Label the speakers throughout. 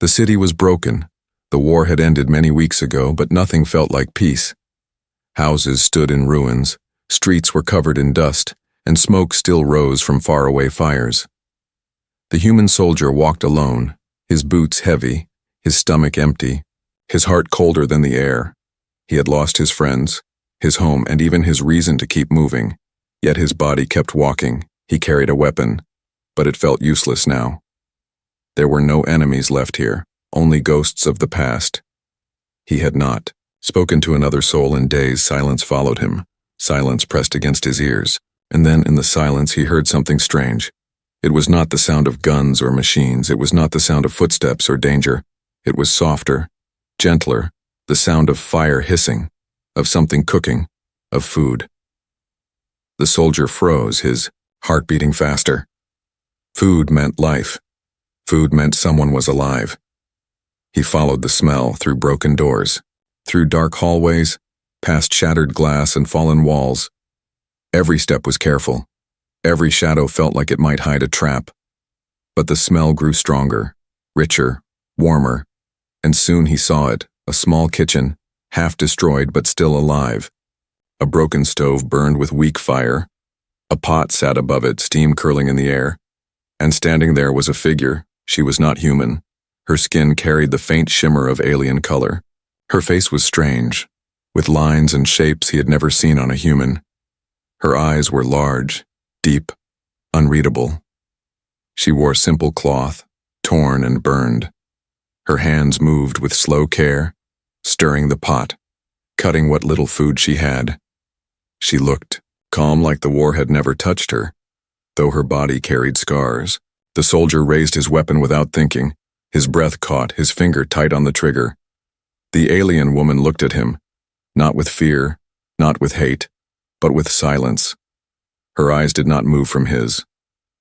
Speaker 1: The city was broken. The war had ended many weeks ago, but nothing felt like peace. Houses stood in ruins, streets were covered in dust, and smoke still rose from faraway fires. The human soldier walked alone, his boots heavy, his stomach empty, his heart colder than the air. He had lost his friends, his home, and even his reason to keep moving. Yet his body kept walking. He carried a weapon, but it felt useless now. There were no enemies left here, only ghosts of the past. He had not spoken to another soul in days. Silence followed him. Silence pressed against his ears. And then in the silence he heard something strange. It was not the sound of guns or machines. It was not the sound of footsteps or danger. It was softer, gentler, the sound of fire hissing, of something cooking, of food. The soldier froze, his heart beating faster. Food meant life. Food meant someone was alive. He followed the smell through broken doors, through dark hallways, past shattered glass and fallen walls. Every step was careful. Every shadow felt like it might hide a trap. But the smell grew stronger, richer, warmer, and soon he saw it, a small kitchen, half destroyed but still alive. A broken stove burned with weak fire. A pot sat above it, steam curling in the air. And standing there was a figure. She was not human. Her skin carried the faint shimmer of alien color. Her face was strange, with lines and shapes he had never seen on a human. Her eyes were large, deep, unreadable. She wore simple cloth, torn and burned. Her hands moved with slow care, stirring the pot, cutting what little food she had. She looked calm, like the war had never touched her, though her body carried scars. The soldier raised his weapon without thinking, his breath caught, his finger tight on the trigger. The alien woman looked at him, not with fear, not with hate, but with silence. Her eyes did not move from his.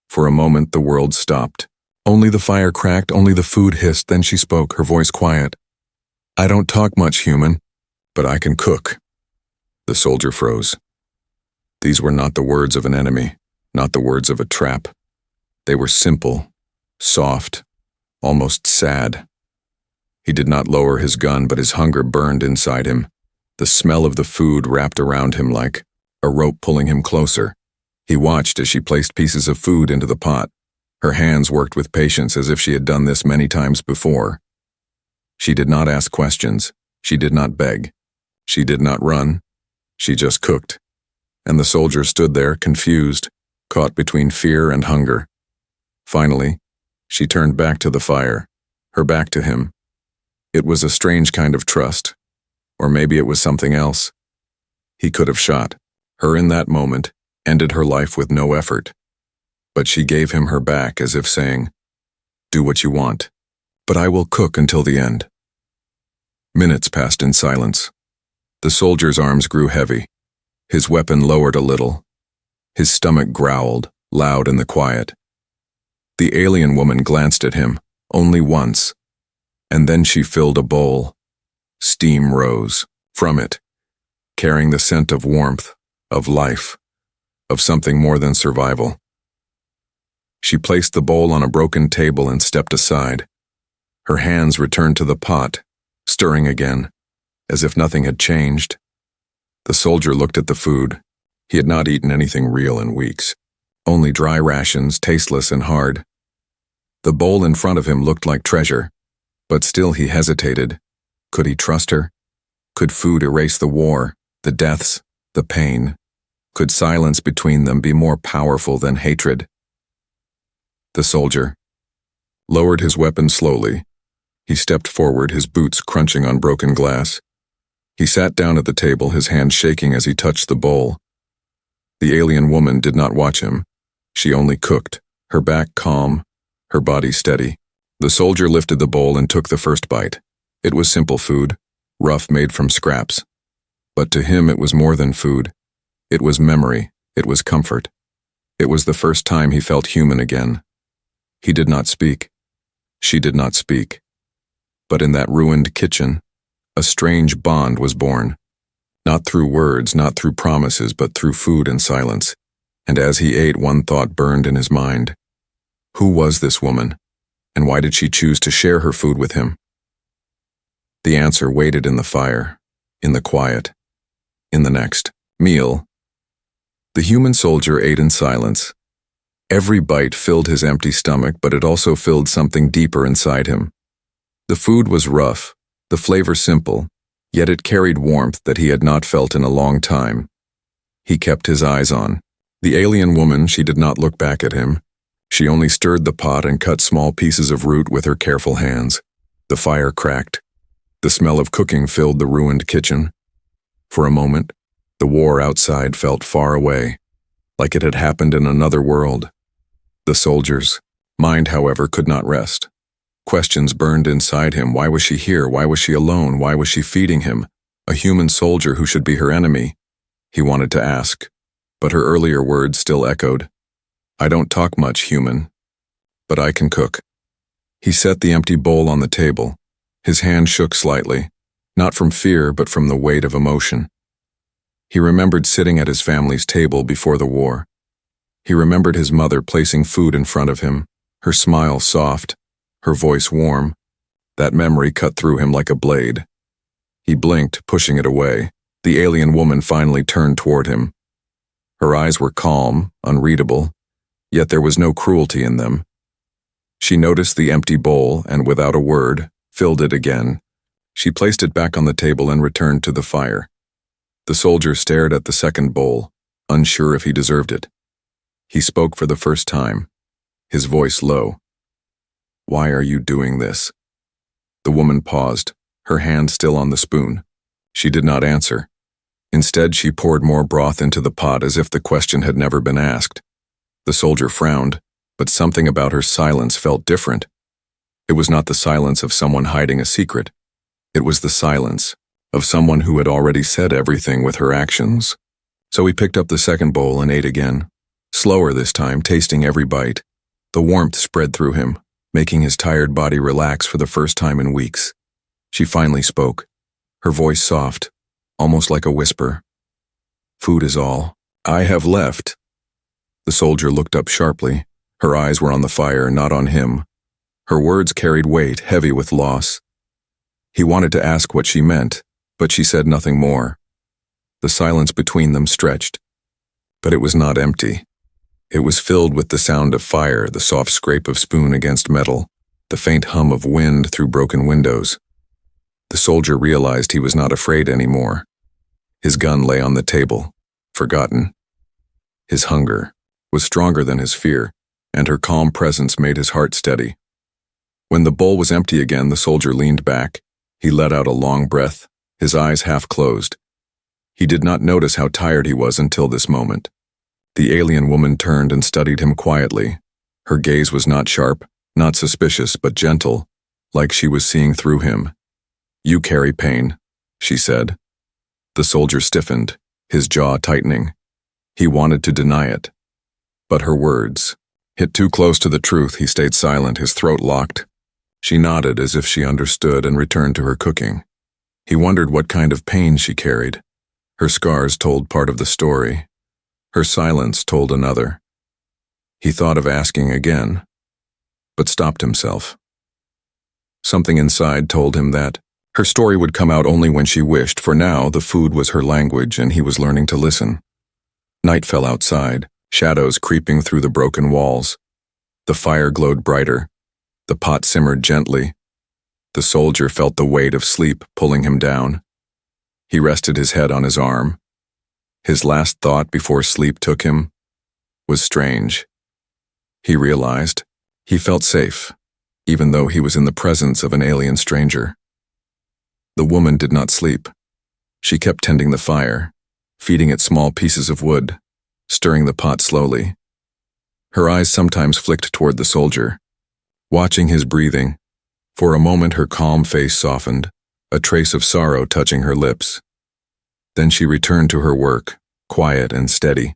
Speaker 1: For a moment the world stopped. Only the fire cracked, only the food hissed. Then she spoke, her voice quiet. "I don't talk much, human, but I can cook." The soldier froze. These were not the words of an enemy, not the words of a trap. They were simple, soft, almost sad. He did not lower his gun, but his hunger burned inside him. The smell of the food wrapped around him like a rope pulling him closer. He watched as she placed pieces of food into the pot. Her hands worked with patience, as if she had done this many times before. She did not ask questions. She did not beg. She did not run. She just cooked. And the soldier stood there, confused, caught between fear and hunger. Finally, she turned back to the fire, her back to him. It was a strange kind of trust. Or maybe it was something else. He could have shot her in that moment, ended her life with no effort. But she gave him her back, as if saying, "Do what you want, but I will cook until the end." Minutes passed in silence. The soldier's arms grew heavy. His weapon lowered a little. His stomach growled, loud in the quiet. The alien woman glanced at him, only once, and then she filled a bowl. Steam rose from it, carrying the scent of warmth, of life, of something more than survival. She placed the bowl on a broken table and stepped aside. Her hands returned to the pot, stirring again, as if nothing had changed. The soldier looked at the food. He had not eaten anything real in weeks, only dry rations, tasteless and hard. The bowl in front of him looked like treasure, but still he hesitated. Could he trust her? Could food erase the war, the deaths, the pain? Could silence between them be more powerful than hatred? The soldier lowered his weapon slowly. He stepped forward, his boots crunching on broken glass. He sat down at the table, his hand shaking as he touched the bowl. The alien woman did not watch him. She only cooked, her back calm, her body steady. The soldier lifted the bowl and took the first bite. It was simple food, rough, made from scraps. But to him it was more than food. It was memory, it was comfort. It was the first time he felt human again. He did not speak. She did not speak. But in that ruined kitchen, a strange bond was born. Not through words, not through promises, but through food and silence. And as he ate, one thought burned in his mind. Who was this woman? And why did she choose to share her food with him? The answer waited in the fire, in the quiet, in the next meal. The human soldier ate in silence. Every bite filled his empty stomach, but it also filled something deeper inside him. The food was rough, the flavor simple, yet it carried warmth that he had not felt in a long time. He kept his eyes on the alien woman. She did not look back at him. She only stirred the pot and cut small pieces of root with her careful hands. The fire cracked. The smell of cooking filled the ruined kitchen. For a moment, the war outside felt far away, like it had happened in another world. The soldier's mind, however, could not rest. Questions burned inside him. Why was she here? Why was she alone? Why was she feeding him, a human soldier who should be her enemy? He wanted to ask, but her earlier words still echoed. I don't talk much, human, but I can cook. He set the empty bowl on the table. His hand shook slightly, not from fear, but from the weight of emotion. He remembered sitting at his family's table before the war. He remembered his mother placing food in front of him, her smile soft, her voice warm. That memory cut through him like a blade. He blinked, pushing it away. The alien woman finally turned toward him. Her eyes were calm, unreadable, yet there was no cruelty in them. She noticed the empty bowl and, without a word, filled it again. She placed it back on the table and returned to the fire. The soldier stared at the second bowl, unsure if he deserved it. He spoke for the first time, his voice low. Why are you doing this? The woman paused, her hand still on the spoon. She did not answer. Instead, she poured more broth into the pot as if the question had never been asked. The soldier frowned, but something about her silence felt different. It was not the silence of someone hiding a secret. It was the silence of someone who had already said everything with her actions. So he picked up the second bowl and ate again, slower this time, tasting every bite. The warmth spread through him, making his tired body relax for the first time in weeks. She finally spoke, her voice soft, almost like a whisper. Food is all I have left. The soldier looked up sharply. Her eyes were on the fire, not on him. Her words carried weight, heavy with loss. He wanted to ask what she meant, but she said nothing more. The silence between them stretched, but it was not empty. It was filled with the sound of fire, the soft scrape of spoon against metal, the faint hum of wind through broken windows. The soldier realized he was not afraid anymore. His gun lay on the table, forgotten. His hunger was stronger than his fear, and her calm presence made his heart steady. When the bowl was empty again, the soldier leaned back. He let out a long breath, his eyes half closed. He did not notice how tired he was until this moment. The alien woman turned and studied him quietly. Her gaze was not sharp, not suspicious, but gentle, like she was seeing through him. You carry pain, she said. The soldier stiffened, his jaw tightening. He wanted to deny it. But her words hit too close to the truth. He stayed silent, his throat locked. She nodded as if she understood and returned to her cooking. He wondered what kind of pain she carried. Her scars told part of the story. Her silence told another. He thought of asking again, but stopped himself. Something inside told him that her story would come out only when she wished. For now, the food was her language, and he was learning to listen. Night fell outside, shadows creeping through the broken walls. The fire glowed brighter. The pot simmered gently. The soldier felt the weight of sleep pulling him down. He rested his head on his arm. His last thought before sleep took him was strange. He realized he felt safe, even though he was in the presence of an alien stranger. The woman did not sleep. She kept tending the fire, feeding it small pieces of wood, stirring the pot slowly. Her eyes sometimes flicked toward the soldier, watching his breathing. For a moment her calm face softened, a trace of sorrow touching her lips. Then she returned to her work, quiet and steady.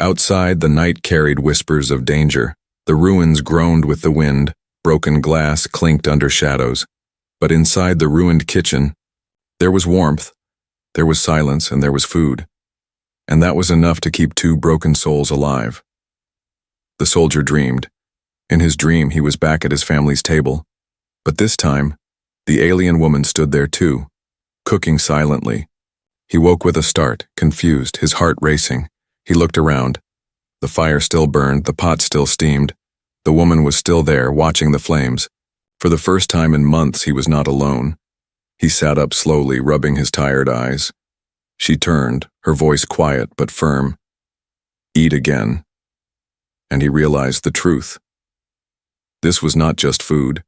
Speaker 1: Outside, the night carried whispers of danger. The ruins groaned with the wind, broken glass clinked under shadows. But inside the ruined kitchen, there was warmth, there was silence, and there was food. And that was enough to keep two broken souls alive. The soldier dreamed. In his dream, he was back at his family's table. But this time, the alien woman stood there too, cooking silently. He woke with a start, confused, his heart racing. He looked around. The fire still burned, the pot still steamed. The woman was still there, watching the flames. For the first time in months, he was not alone. He sat up slowly, rubbing his tired eyes. She turned, her voice quiet but firm. "Eat again." And he realized the truth. This was not just food.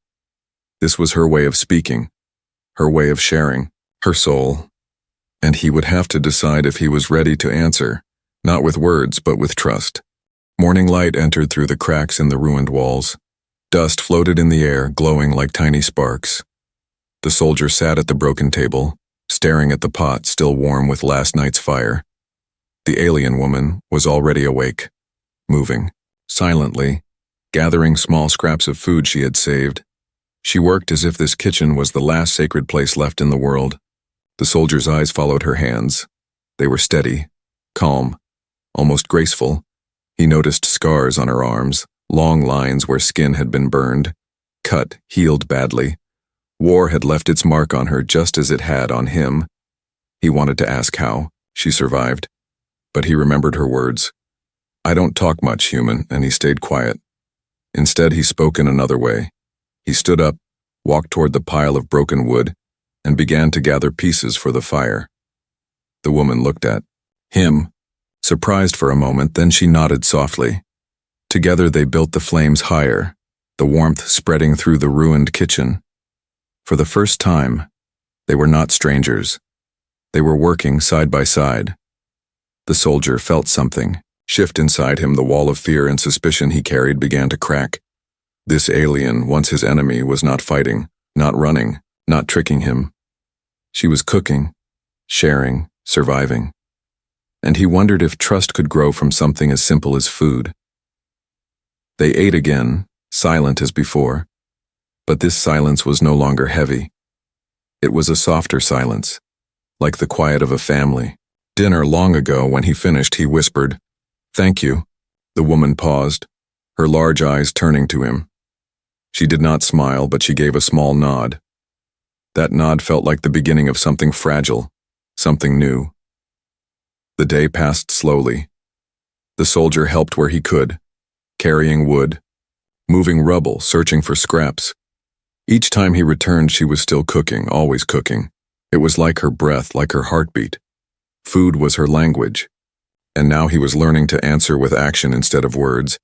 Speaker 1: This was her way of speaking, her way of sharing, her soul. And he would have to decide if he was ready to answer, not with words but with trust. Morning light entered through the cracks in the ruined walls. Dust floated in the air, glowing like tiny sparks. The soldier sat at the broken table, staring at the pot still warm with last night's fire. The alien woman was already awake, moving, silently, gathering small scraps of food she had saved. She worked as if this kitchen was the last sacred place left in the world. The soldier's eyes followed her hands. They were steady, calm, almost graceful. He noticed scars on her arms, long lines where skin had been burned, cut, healed badly. War had left its mark on her just as it had on him. He wanted to ask how she survived, but he remembered her words. "I don't talk much, human," and he stayed quiet. Instead, he spoke in another way. He stood up, walked toward the pile of broken wood, and began to gather pieces for the fire. The woman looked at him, surprised for a moment, then she nodded softly. Together they built the flames higher, the warmth spreading through the ruined kitchen. For the first time, they were not strangers. They were working side by side. The soldier felt something shift inside him. The wall of fear and suspicion he carried began to crack. This alien, once his enemy, was not fighting, not running, not tricking him. She was cooking, sharing, surviving. And he wondered if trust could grow from something as simple as food. They ate again, silent as before. But this silence was no longer heavy. It was a softer silence, like the quiet of a family. Dinner long ago, when he finished, he whispered, "Thank you." The woman paused, her large eyes turning to him. She did not smile, but she gave a small nod. That nod felt like the beginning of something fragile, something new. The day passed slowly. The soldier helped where he could, carrying wood, moving rubble, searching for scraps. Each time he returned, she was still cooking, always cooking. It was like her breath, like her heartbeat. Food was her language. And now he was learning to answer with action instead of words.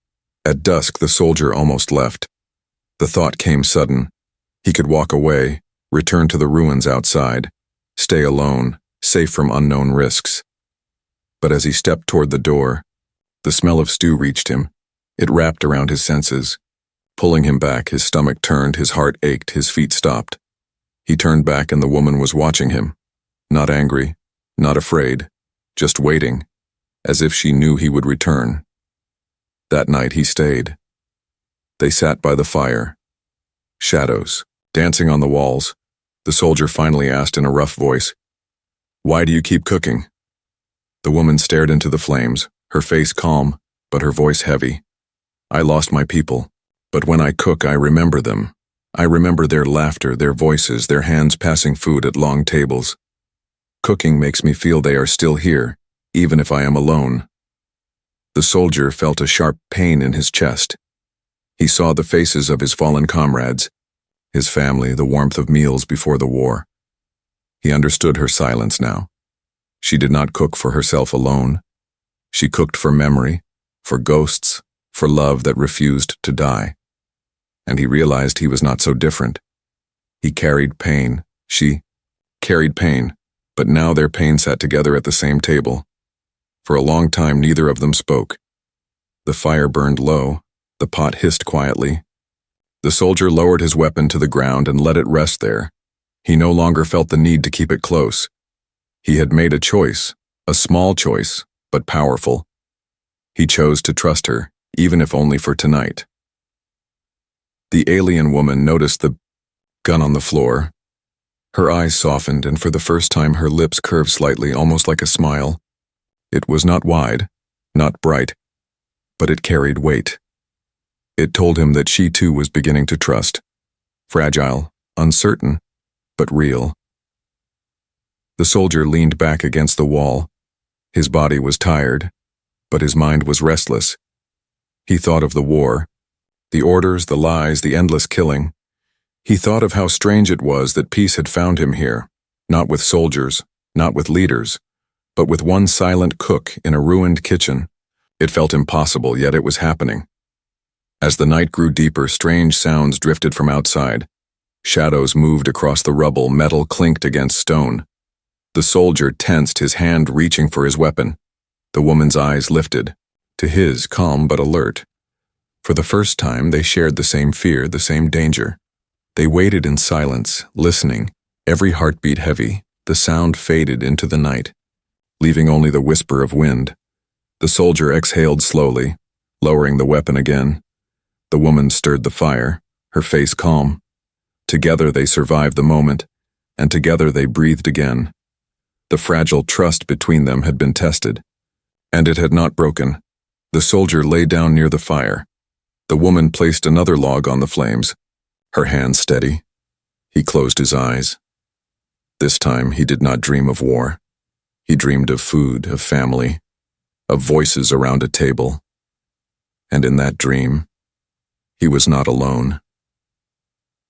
Speaker 1: At dusk, the soldier almost left. The thought came sudden. He could walk away, return to the ruins outside, stay alone, safe from unknown risks. But as he stepped toward the door, the smell of stew reached him. It wrapped around his senses. Pulling him back, his stomach turned, his heart ached, his feet stopped. He turned back and the woman was watching him. Not angry, not afraid, just waiting, as if she knew he would return. That night he stayed. They sat by the fire. Shadows, dancing on the walls. The soldier finally asked in a rough voice, "Why do you keep cooking?" The woman stared into the flames, her face calm, but her voice heavy. "I lost my people. But when I cook, I remember them. I remember their laughter, their voices, their hands passing food at long tables. Cooking makes me feel they are still here, even if I am alone." The soldier felt a sharp pain in his chest. He saw the faces of his fallen comrades, his family, the warmth of meals before the war. He understood her silence now. She did not cook for herself alone. She cooked for memory, for ghosts, for love that refused to die. And he realized he was not so different. He carried pain. She carried pain, but now their pain sat together at the same table. For a long time, neither of them spoke. The fire burned low. The pot hissed quietly. The soldier lowered his weapon to the ground and let it rest there. He no longer felt the need to keep it close. He had made a choice, a small choice, but powerful. He chose to trust her, even if only for tonight. The alien woman noticed the gun on the floor. Her eyes softened, and for the first time her lips curved slightly, almost like a smile. It was not wide, not bright, but it carried weight. It told him that she too was beginning to trust. Fragile, uncertain, but real. The soldier leaned back against the wall. His body was tired, but his mind was restless. He thought of the war, the orders, the lies, the endless killing. He thought of how strange it was that peace had found him here, not with soldiers, not with leaders, but with one silent cook in a ruined kitchen. It felt impossible, yet it was happening. As the night grew deeper, strange sounds drifted from outside. Shadows moved across the rubble, metal clinked against stone. The soldier tensed, his hand reaching for his weapon. The woman's eyes lifted, to his, calm but alert. For the first time, they shared the same fear, the same danger. They waited in silence, listening, every heartbeat heavy. The sound faded into the night, leaving only the whisper of wind. The soldier exhaled slowly, lowering the weapon again. The woman stirred the fire, her face calm. Together they survived the moment, and together they breathed again. The fragile trust between them had been tested, and it had not broken. The soldier lay down near the fire. The woman placed another log on the flames, her hands steady. He closed his eyes. This time he did not dream of war. He dreamed of food, of family, of voices around a table. And in that dream, he was not alone.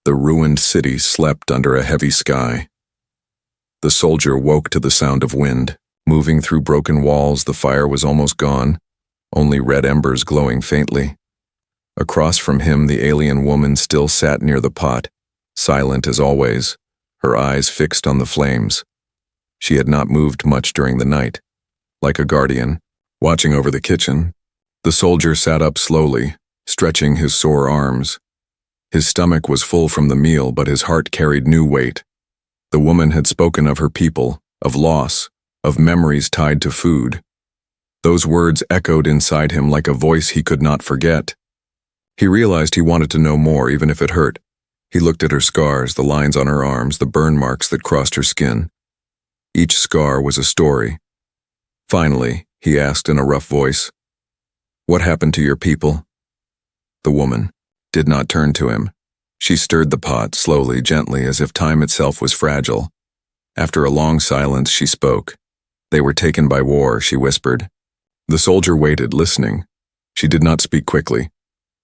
Speaker 1: The ruined city slept under a heavy sky. The soldier woke to the sound of wind. Moving through broken walls, the fire was almost gone, only red embers glowing faintly. Across from him, the alien woman still sat near the pot, silent as always, her eyes fixed on the flames. She had not moved much during the night. Like a guardian, watching over the kitchen, the soldier sat up slowly, stretching his sore arms. His stomach was full from the meal, but his heart carried new weight. The woman had spoken of her people, of loss, of memories tied to food. Those words echoed inside him like a voice he could not forget. He realized he wanted to know more, even if it hurt. He looked at her scars, the lines on her arms, the burn marks that crossed her skin. Each scar was a story. Finally, he asked in a rough voice, "What happened to your people?" The woman did not turn to him. She stirred the pot slowly, gently, as if time itself was fragile. After a long silence, she spoke. "They were taken by war," she whispered. The soldier waited, listening. She did not speak quickly.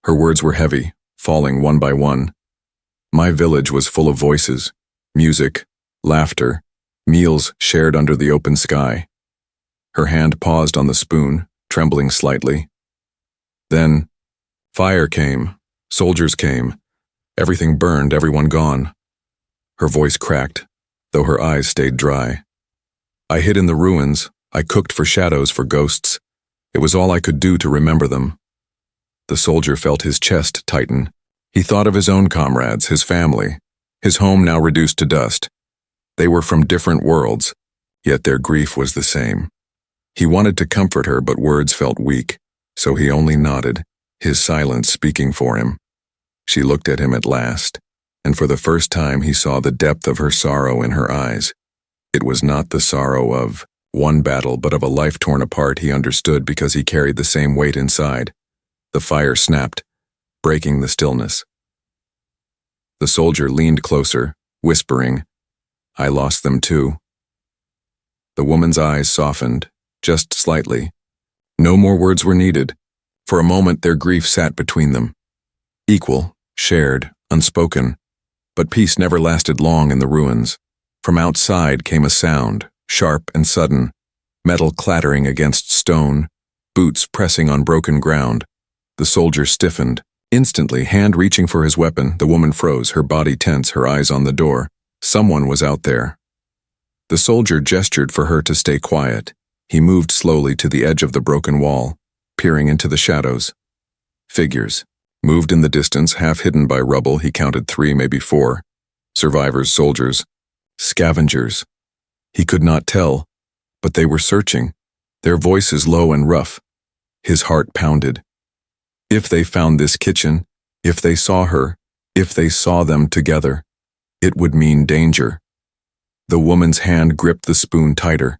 Speaker 1: Her words were heavy, falling one by one. "My village was full of voices, music, laughter, meals shared under the open sky." Her hand paused on the spoon, trembling slightly. Then, fire came, soldiers came, everything burned, everyone gone. Her voice cracked, though her eyes stayed dry. "I hid in the ruins, I cooked for shadows, for ghosts. It was all I could do to remember them." The soldier felt his chest tighten. He thought of his own comrades, his family, his home now reduced to dust. They were from different worlds, yet their grief was the same. He wanted to comfort her, but words felt weak, so he only nodded, his silence speaking for him. She looked at him at last, and for the first time he saw the depth of her sorrow in her eyes. It was not the sorrow of one battle, but of a life torn apart. He understood because he carried the same weight inside. The fire snapped, breaking the stillness. The soldier leaned closer, whispering, "I lost them too." The woman's eyes softened, just slightly. No more words were needed. For a moment their grief sat between them. Equal, shared, unspoken. But peace never lasted long in the ruins. From outside came a sound, sharp and sudden, metal clattering against stone, boots pressing on broken ground. The soldier stiffened. Instantly, hand reaching for his weapon, the woman froze, her body tense, her eyes on the door. Someone was out there. The soldier gestured for her to stay quiet. He moved slowly to the edge of the broken wall, peering into the shadows. Figures moved in the distance, half hidden by rubble. He counted 3, maybe 4. Survivors, soldiers, scavengers. He could not tell, but they were searching, their voices low and rough. His heart pounded. If they found this kitchen, if they saw her, if they saw them together, it would mean danger. The woman's hand gripped the spoon tighter.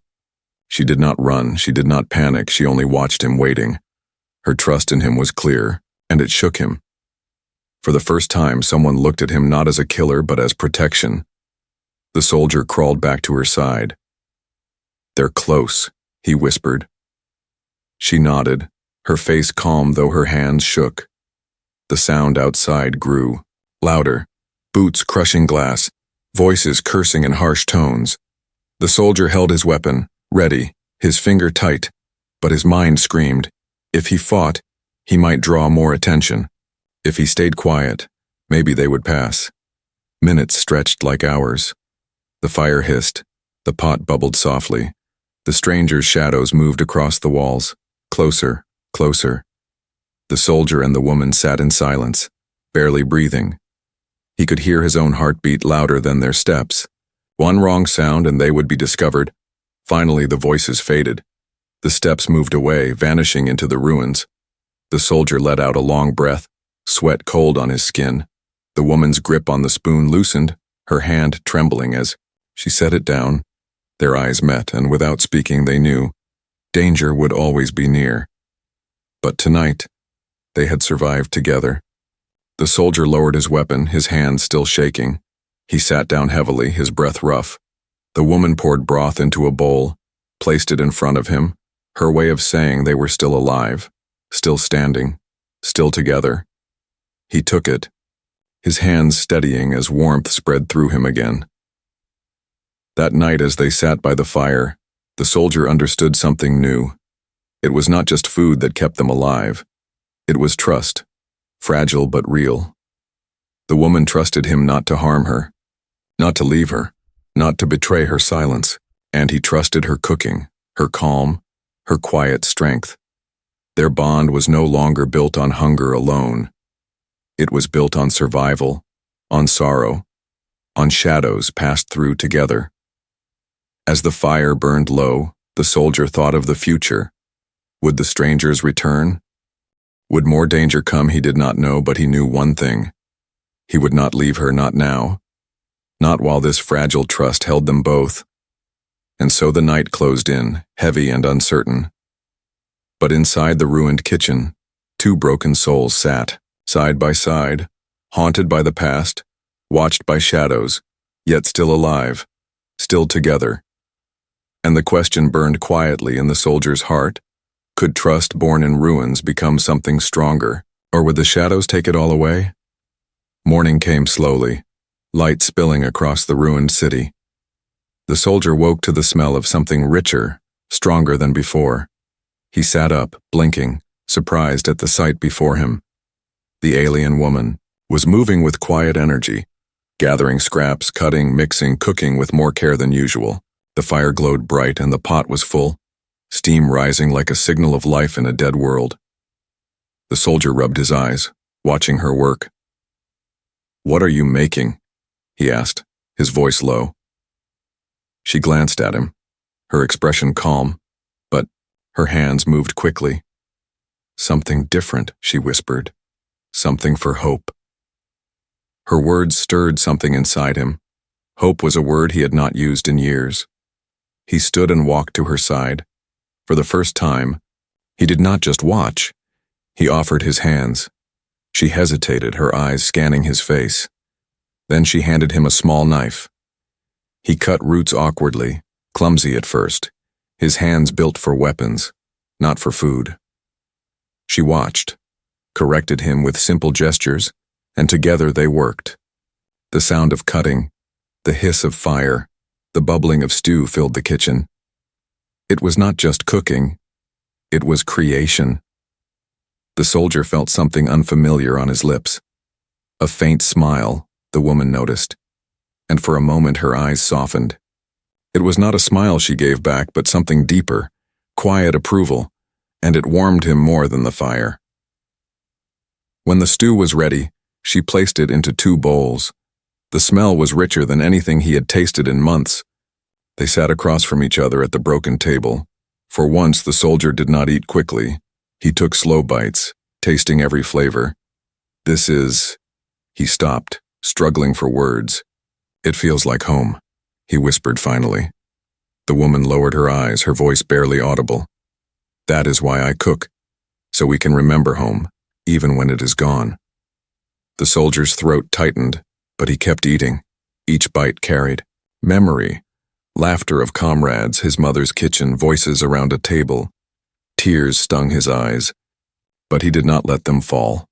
Speaker 1: She did not run, she did not panic, she only watched him waiting. Her trust in him was clear, and it shook him. For the first time, someone looked at him not as a killer but as protection. The soldier crawled back to her side. "They're close," he whispered. She nodded, her face calm though her hands shook. The sound outside grew, louder, boots crushing glass, voices cursing in harsh tones. The soldier held his weapon, ready, his finger tight, but his mind screamed. If he fought, he might draw more attention. If he stayed quiet, maybe they would pass. Minutes stretched like hours. The fire hissed, the pot bubbled softly. The stranger's shadows moved across the walls, closer, closer. The soldier and the woman sat in silence, barely breathing. He could hear his own heartbeat louder than their steps. One wrong sound and they would be discovered. Finally, the voices faded. The steps moved away, vanishing into the ruins. The soldier let out a long breath, sweat cold on his skin. The woman's grip on the spoon loosened, her hand trembling as she set it down. Their eyes met, and without speaking they knew danger would always be near. But tonight, they had survived together. The soldier lowered his weapon, his hands still shaking. He sat down heavily, his breath rough. The woman poured broth into a bowl, placed it in front of him, her way of saying they were still alive, still standing, still together. He took it, his hands steadying as warmth spread through him again. That night as they sat by the fire, the soldier understood something new. It was not just food that kept them alive. It was trust, fragile but real. The woman trusted him not to harm her, not to leave her, not to betray her silence, and he trusted her cooking, her calm, her quiet strength. Their bond was no longer built on hunger alone. It was built on survival, on sorrow, on shadows passed through together. As the fire burned low, the soldier thought of the future. Would the strangers return? Would more danger come? He did not know, but he knew one thing. He would not leave her, not now. Not while this fragile trust held them both. And so the night closed in, heavy and uncertain. But inside the ruined kitchen, two broken souls sat, side by side, haunted by the past, watched by shadows, yet still alive, still together. And the question burned quietly in the soldier's heart. Could trust born in ruins become something stronger, or would the shadows take it all away? Morning came slowly, light spilling across the ruined city. The soldier woke to the smell of something richer, stronger than before. He sat up, blinking, surprised at the sight before him. The alien woman was moving with quiet energy, gathering scraps, cutting, mixing, cooking with more care than usual. The fire glowed bright and the pot was full, steam rising like a signal of life in a dead world. The soldier rubbed his eyes, watching her work. "What are you making?" he asked, his voice low. She glanced at him, her expression calm, but her hands moved quickly. "Something different," she whispered. "Something for hope." Her words stirred something inside him. Hope was a word he had not used in years. He stood and walked to her side. For the first time, he did not just watch. He offered his hands. She hesitated, her eyes scanning his face. Then she handed him a small knife. He cut roots awkwardly, clumsy at first, his hands built for weapons, not for food. She watched, corrected him with simple gestures, and together they worked. The sound of cutting, the hiss of fire, the bubbling of stew filled the kitchen. It was not just cooking, it was creation. The soldier felt something unfamiliar on his lips. A faint smile, the woman noticed, and for a moment her eyes softened. It was not a smile she gave back, but something deeper, quiet approval, and it warmed him more than the fire. When the stew was ready, she placed it into 2 bowls. The smell was richer than anything he had tasted in months. They sat across from each other at the broken table. For once, the soldier did not eat quickly. He took slow bites, tasting every flavor. "This is..." He stopped, struggling for words. "It feels like home," he whispered finally. The woman lowered her eyes, her voice barely audible. "That is why I cook, so we can remember home, even when it is gone." The soldier's throat tightened, but he kept eating. Each bite carried memory, laughter of comrades, his mother's kitchen, voices around a table. Tears stung his eyes, but he did not let them fall.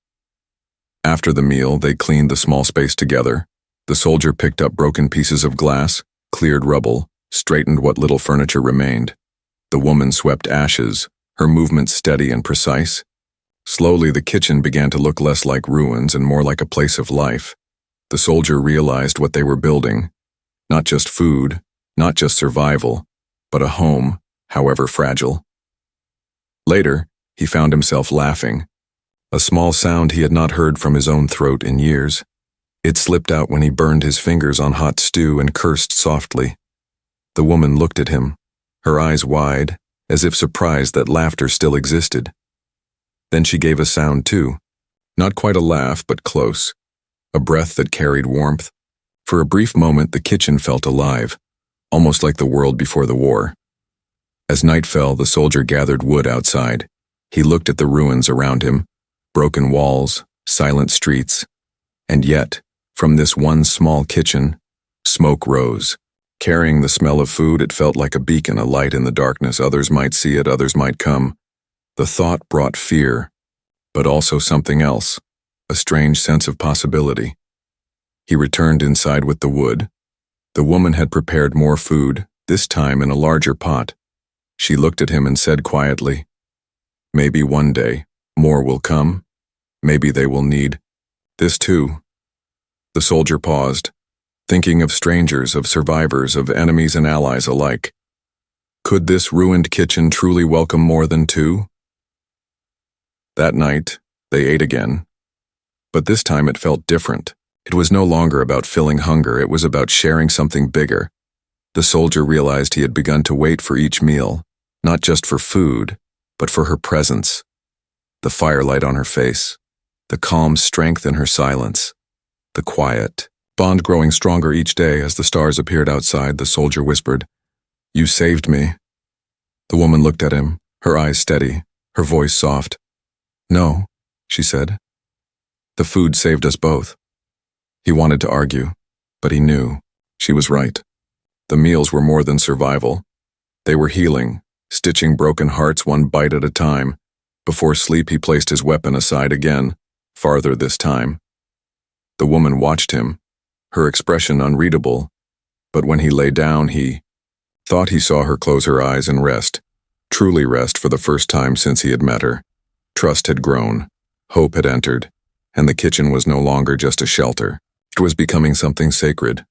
Speaker 1: After the meal, they cleaned the small space together. The soldier picked up broken pieces of glass, cleared rubble, straightened what little furniture remained. The woman swept ashes, her movements steady and precise. Slowly, the kitchen began to look less like ruins and more like a place of life. The soldier realized what they were building. Not just food, not just survival, but a home, however fragile. Later, he found himself laughing, a small sound he had not heard from his own throat in years. It slipped out when he burned his fingers on hot stew and cursed softly. The woman looked at him, her eyes wide, as if surprised that laughter still existed. Then she gave a sound too, not quite a laugh, but close, a breath that carried warmth. For a brief moment, the kitchen felt alive, almost like the world before the war. As night fell, the soldier gathered wood outside. He looked at the ruins around him, broken walls, silent streets. And yet, from this one small kitchen, smoke rose. Carrying the smell of food, it felt like a beacon, a light in the darkness. Others might see it, others might come. The thought brought fear, but also something else, a strange sense of possibility. He returned inside with the wood. The woman had prepared more food, this time in a larger pot. She looked at him and said quietly, "Maybe one day, more will come. Maybe they will need this too." The soldier paused, thinking of strangers, of survivors, of enemies and allies alike. Could this ruined kitchen truly welcome more than two? That night, they ate again. But this time it felt different. It was no longer about filling hunger, it was about sharing something bigger. The soldier realized he had begun to wait for each meal, not just for food, but for her presence. The firelight on her face, the calm strength in her silence, the quiet bond growing stronger each day. As the stars appeared outside, the soldier whispered, "You saved me." The woman looked at him, her eyes steady, her voice soft. "No," she said. "The food saved us both." He wanted to argue, but he knew she was right. The meals were more than survival. They were healing, stitching broken hearts one bite at a time. Before sleep, he placed his weapon aside again, farther this time. The woman watched him, her expression unreadable, but when he lay down, he thought he saw her close her eyes and rest, truly rest for the first time since he had met her. Trust had grown, hope had entered, and the kitchen was no longer just a shelter. It was becoming something sacred,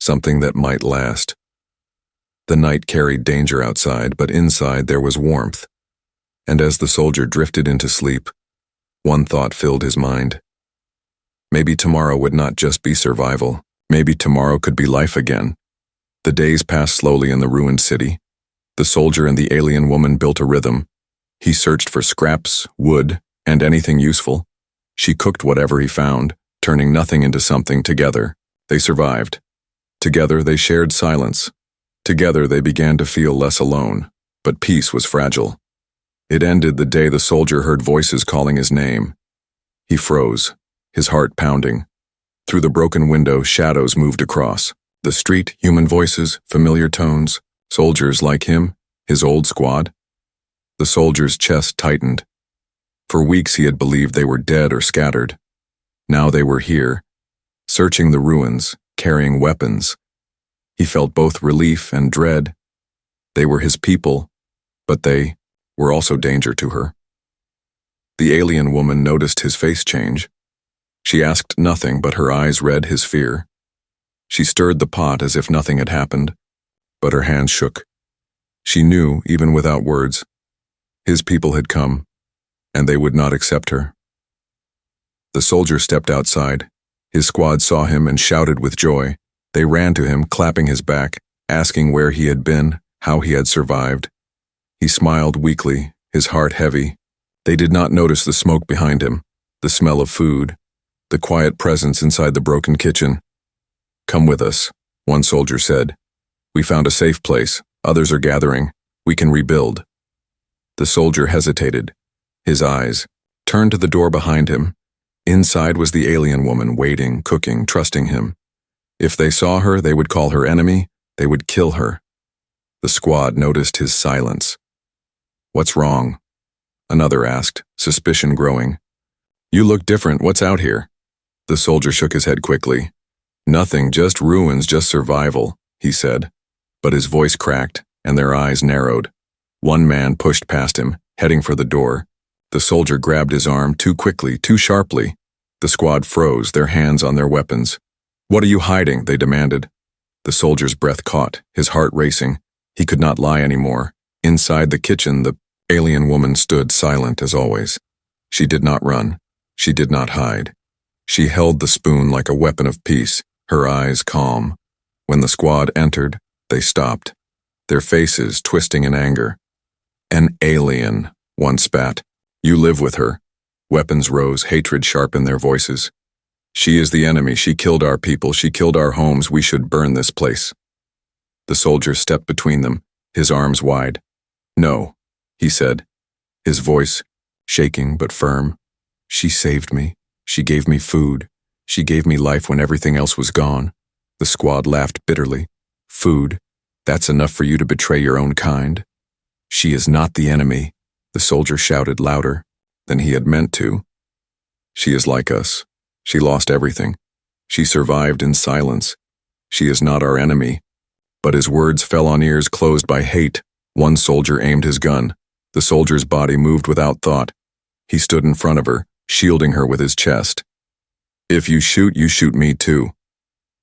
Speaker 1: something that might last. The night carried danger outside, but inside there was warmth. And as the soldier drifted into sleep, one thought filled his mind. Maybe tomorrow would not just be survival. Maybe tomorrow could be life again. The days passed slowly in the ruined city. The soldier and the alien woman built a rhythm. He searched for scraps, wood, and anything useful. She cooked whatever he found, turning nothing into something. Together, they survived. Together, they shared silence. Together, they began to feel less alone, but peace was fragile. It ended the day the soldier heard voices calling his name. He froze, his heart pounding. Through the broken window, shadows moved across. The street, human voices, familiar tones, soldiers like him, his old squad. The soldier's chest tightened. For weeks he had believed they were dead or scattered. Now they were here, searching the ruins, carrying weapons. He felt both relief and dread. They were his people, but they were also danger to her. The alien woman noticed his face change. She asked nothing, but her eyes read his fear. She stirred the pot as if nothing had happened, but her hands shook. She knew, even without words, his people had come, and they would not accept her. The soldier stepped outside. His squad saw him and shouted with joy. They ran to him, clapping his back, asking where he had been, how he had survived. He smiled weakly, his heart heavy. They did not notice the smoke behind him, the smell of food, the quiet presence inside the broken kitchen. "Come with us," one soldier said. "We found a safe place. Others are gathering. We can rebuild." The soldier hesitated. His eyes turned to the door behind him. Inside was the alien woman waiting, cooking, trusting him. If they saw her, they would call her enemy, they would kill her. The squad noticed his silence. "What's wrong?" another asked, suspicion growing. "You look different, what's out here?" The soldier shook his head quickly. "Nothing, just ruins, just survival," he said. But his voice cracked, and their eyes narrowed. One man pushed past him, heading for the door. The soldier grabbed his arm too quickly, too sharply. The squad froze, their hands on their weapons. "What are you hiding?" they demanded. The soldier's breath caught, his heart racing. He could not lie anymore. Inside the kitchen, the alien woman stood silent as always. She did not run. She did not hide. She held the spoon like a weapon of peace, her eyes calm. When the squad entered, they stopped, their faces twisting in anger. "An alien," one spat. "You live with her." Weapons rose, hatred sharpened their voices. "She is the enemy. She killed our people. She killed our homes. We should burn this place." The soldier stepped between them, his arms wide. "No," he said, his voice shaking but firm. "She saved me. She gave me food. She gave me life when everything else was gone." The squad laughed bitterly. "Food? That's enough for you to betray your own kind?" "She is not the enemy," the soldier shouted louder than he had meant to. "She is like us. She lost everything. She survived in silence. She is not our enemy." But his words fell on ears closed by hate. One soldier aimed his gun. The soldier's body moved without thought. He stood in front of her, shielding her with his chest. "If you shoot me too,"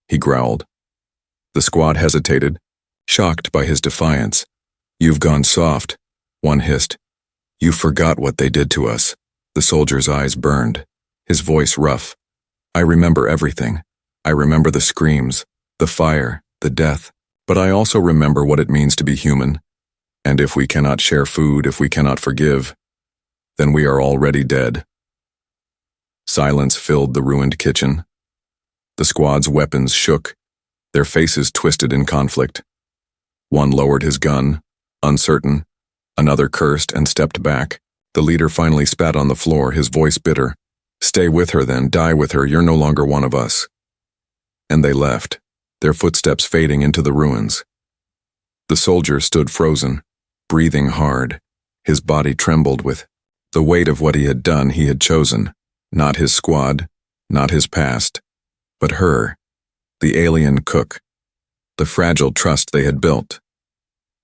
Speaker 1: he growled. The squad hesitated, shocked by his defiance. "You've gone soft," one hissed. "You forgot what they did to us." The soldier's eyes burned, his voice rough. "I remember everything. I remember the screams, the fire, the death. But I also remember what it means to be human. And if we cannot share food, if we cannot forgive, then we are already dead." Silence filled the ruined kitchen. The squad's weapons shook, their faces twisted in conflict. One lowered his gun, uncertain. Another cursed and stepped back. The leader finally spat on the floor, his voice bitter. "Stay with her then, die with her, you're no longer one of us." And they left, their footsteps fading into the ruins. The soldier stood frozen, breathing hard. His body trembled with the weight of what he had done. He had chosen, not his squad, not his past, but her, the alien cook, the fragile trust they had built.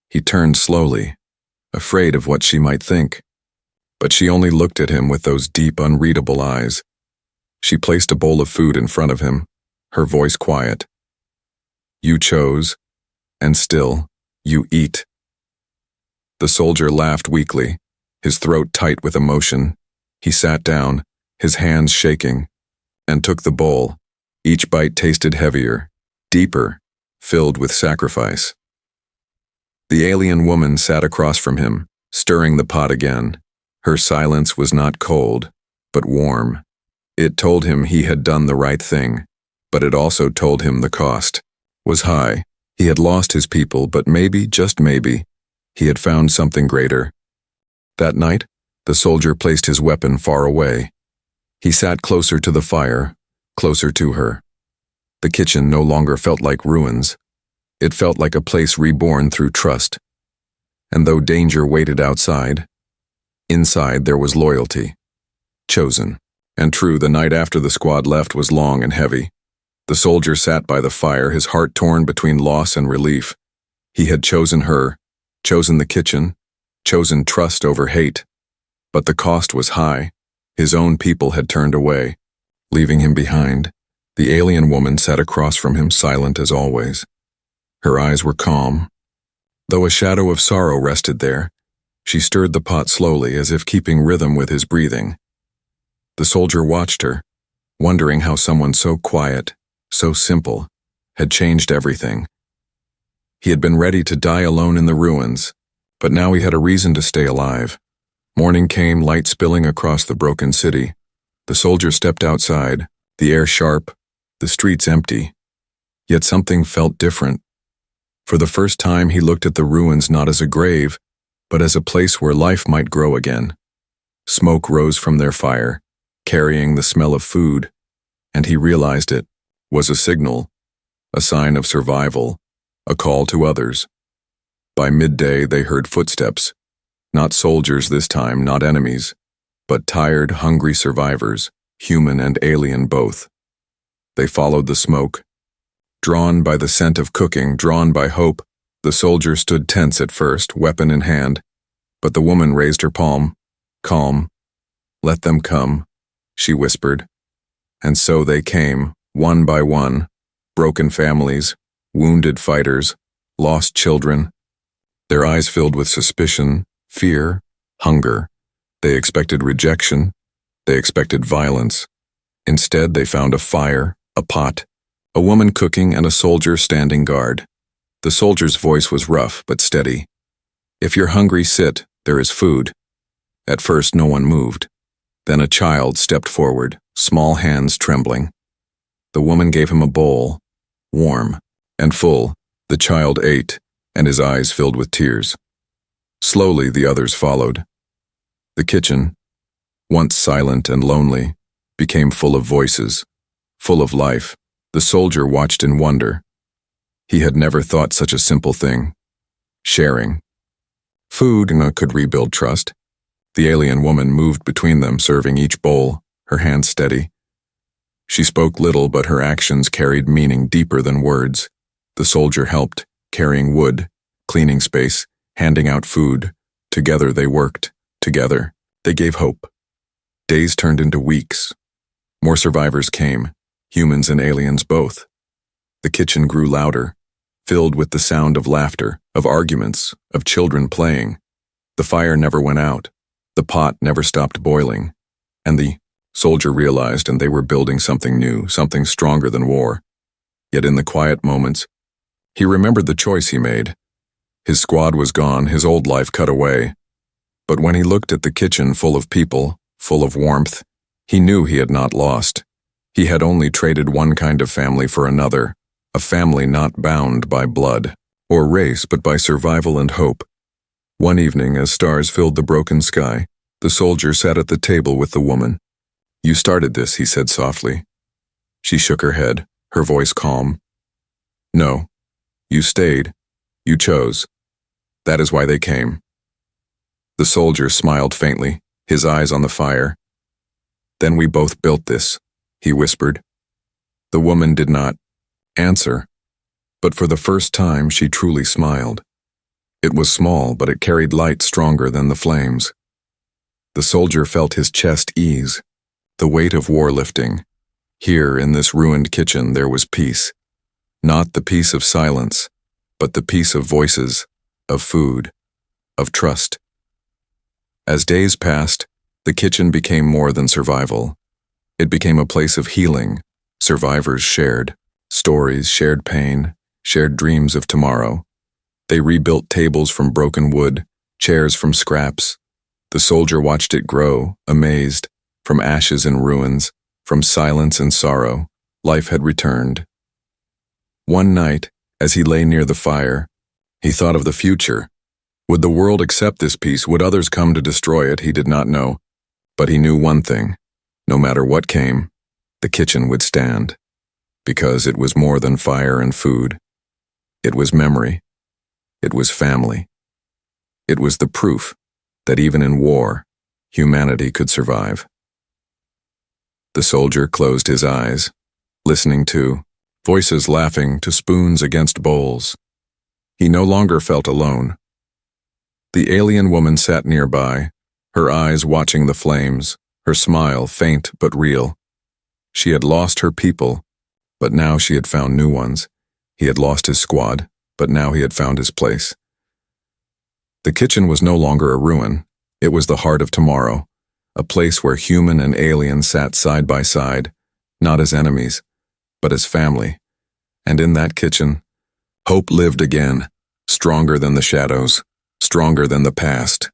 Speaker 1: He turned slowly, afraid of what she might think. But she only looked at him with those deep, unreadable eyes. She placed a bowl of food in front of him, her voice quiet. "You chose, and still, you eat." The soldier laughed weakly, his throat tight with emotion. He sat down, his hands shaking, and took the bowl. Each bite tasted heavier, deeper, filled with sacrifice. The alien woman sat across from him, stirring the pot again. Her silence was not cold, but warm. It told him he had done the right thing, but it also told him the cost was high. He had lost his people, but maybe, just maybe, he had found something greater. That night, the soldier placed his weapon far away. He sat closer to the fire, closer to her. The kitchen no longer felt like ruins. It felt like a place reborn through trust. And though danger waited outside, inside there was loyalty. Chosen. And true, the night after the squad left was long and heavy. The soldier sat by the fire, his heart torn between loss and relief. He had chosen her, chosen the kitchen, chosen trust over hate. But the cost was high. His own people had turned away, leaving him behind. The alien woman sat across from him, silent as always. Her eyes were calm, though a shadow of sorrow rested there. She stirred the pot slowly, as if keeping rhythm with his breathing. The soldier watched her, wondering how someone so quiet, so simple, had changed everything. He had been ready to die alone in the ruins, but now he had a reason to stay alive. Morning came, light spilling across the broken city. The soldier stepped outside, the air sharp, the streets empty. Yet something felt different. For the first time he looked at the ruins not as a grave, but as a place where life might grow again. Smoke rose from their fire, carrying the smell of food, and he realized it was a signal, a sign of survival, a call to others. By midday, they heard footsteps, not soldiers this time, not enemies, but tired, hungry survivors, human and alien both. They followed the smoke. Drawn by the scent of cooking, drawn by hope, the soldier stood tense at first, weapon in hand, but the woman raised her palm. Calm. Let them come, she whispered. And so they came, one by one, broken families, wounded fighters, lost children. Their eyes filled with suspicion, fear, hunger. They expected rejection. They expected violence. Instead, they found a fire, a pot, a woman cooking, and a soldier standing guard. The soldier's voice was rough but steady. If you're hungry, sit, there is food. At first, no one moved. Then a child stepped forward, small hands trembling. The woman gave him a bowl, warm and full. The child ate, and his eyes filled with tears. Slowly, the others followed. The kitchen, once silent and lonely, became full of voices, full of life. The soldier watched in wonder. He had never thought such a simple thing. Sharing. Food could rebuild trust. The alien woman moved between them, serving each bowl, her hands steady. She spoke little, but her actions carried meaning deeper than words. The soldier helped, carrying wood, cleaning space, handing out food. Together they worked. Together they gave hope. Days turned into weeks. More survivors came, humans and aliens both. The kitchen grew louder, filled with the sound of laughter, of arguments, of children playing. The fire never went out. The pot never stopped boiling. And the soldier realized, and they were building something new, something stronger than war. Yet in the quiet moments, he remembered the choice he made. His squad was gone, his old life cut away. But when he looked at the kitchen full of people, full of warmth, he knew he had not lost. He had only traded one kind of family for another, a family not bound by blood or race, but by survival and hope. One evening, as stars filled the broken sky, the soldier sat at the table with the woman. "You started this," he said softly. She shook her head, her voice calm. "No, you stayed. You chose. That is why they came." The soldier smiled faintly, his eyes on the fire. "Then we both built this," he whispered. The woman did not answer, but for the first time she truly smiled. It was small, but it carried light stronger than the flames. The soldier felt his chest ease, the weight of war lifting. Here, in this ruined kitchen, there was peace. Not the peace of silence, but the peace of voices, of food, of trust. As days passed, the kitchen became more than survival. It became a place of healing. Survivors shared stories, shared pain, shared dreams of tomorrow. They rebuilt tables from broken wood, chairs from scraps. The soldier watched it grow, amazed. From ashes and ruins, from silence and sorrow, life had returned. One night, as he lay near the fire, he thought of the future. Would the world accept this peace? Would others come to destroy it? He did not know. But he knew one thing. No matter what came, the kitchen would stand. Because it was more than fire and food. It was memory. It was family. It was the proof that even in war, humanity could survive. The soldier closed his eyes, listening to voices laughing, to spoons against bowls. He no longer felt alone. The alien woman sat nearby, her eyes watching the flames, her smile faint but real. She had lost her people, but now she had found new ones. He had lost his squad, but now he had found his place. The kitchen was no longer a ruin. It was the heart of tomorrow, a place where human and alien sat side by side, not as enemies, but as family. And in that kitchen, hope lived again, stronger than the shadows, stronger than the past.